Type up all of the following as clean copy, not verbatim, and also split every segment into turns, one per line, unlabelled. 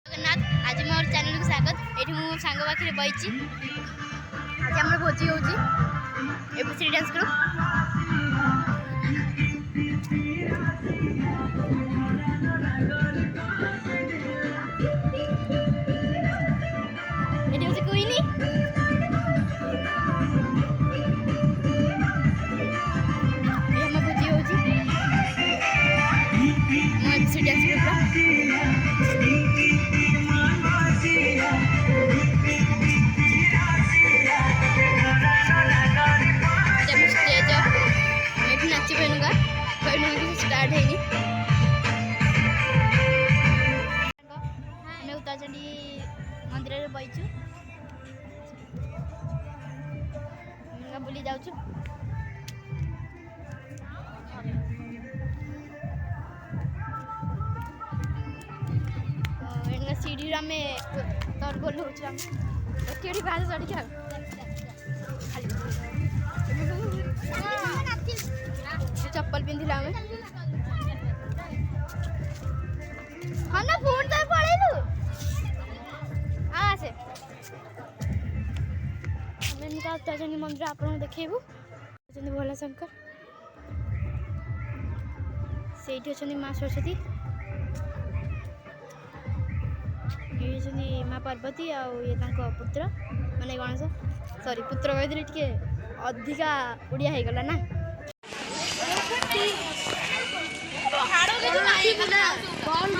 जगन्नाथ आज मोर चैनल को स्वागत। ये मो सांग पाखे बही आज आम भोजी हो डांस ग्रुप ये हूँ क्वीनी भोजी हो डांस ग्रुप नाची पानुगा स्टार्ट है उतारचंडी मंदिर में बहीचु बुली जाऊँ सीढ़ी आम तर गोल हो बाहर चढ़ी चप्पल पिंधिला हाँ ना फोन तो पड़ेलु आसे उत्तरचंडी मंदिर आप देखू भोला शंकर से माँ सरस्वती ये माँ पार्वती ये पुत्र माने गणेश सॉरी पुत्र कही टे अधिका उड़िया हो गला ना कौन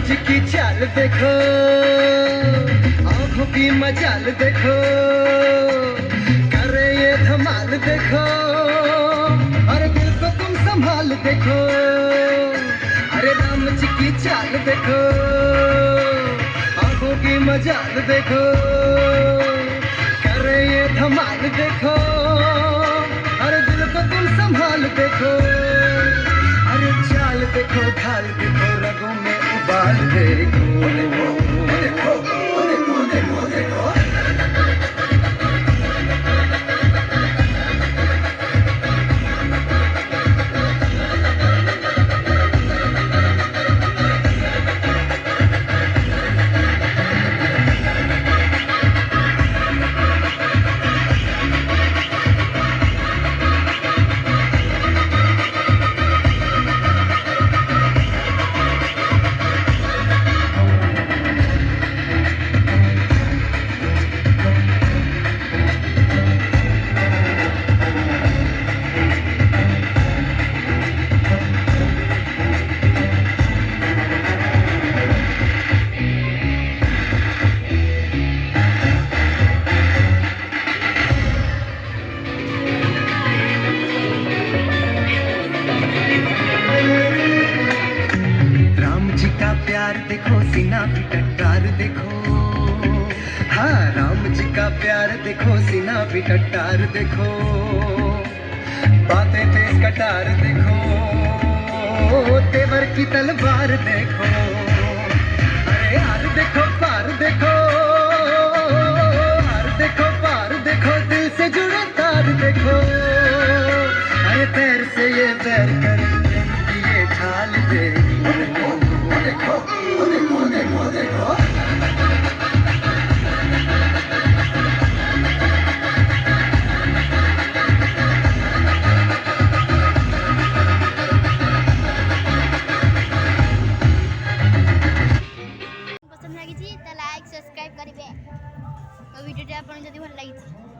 जी की चाल देखो, आंखों की मजाल देखो, करे ये धमाल देखो, और दिल को तुम संभाल देखो, अरे राम जी की चाल देखो, आंखों की मजाल देखो, करे ये धमाल देखो, अरे दिल को तुम संभाल देखो, अरे चाल देखो, ढाल देखो, रगों में उबाल देखो, देखो, देखो, देखो, देखो, देखो। प्यार देखो, सीना भी टट्टार देखो, हाँ राम जी का प्यार देखो, सीना भी टट्टार देखो, बातें तेज कटार देखो, तेवर की तलवार देखो, अरे यार देखो, पार देखो, हार देखो, पार देखो, दिल से जुड़े तार देखो, अरे पैर से ये पैर करे ये ढाल देखो, देखो, देखो, देखो, देखो।
पसंद लगी तो लाइक सब्सक्राइब करेंगे और वीडियो आप जब भल लगी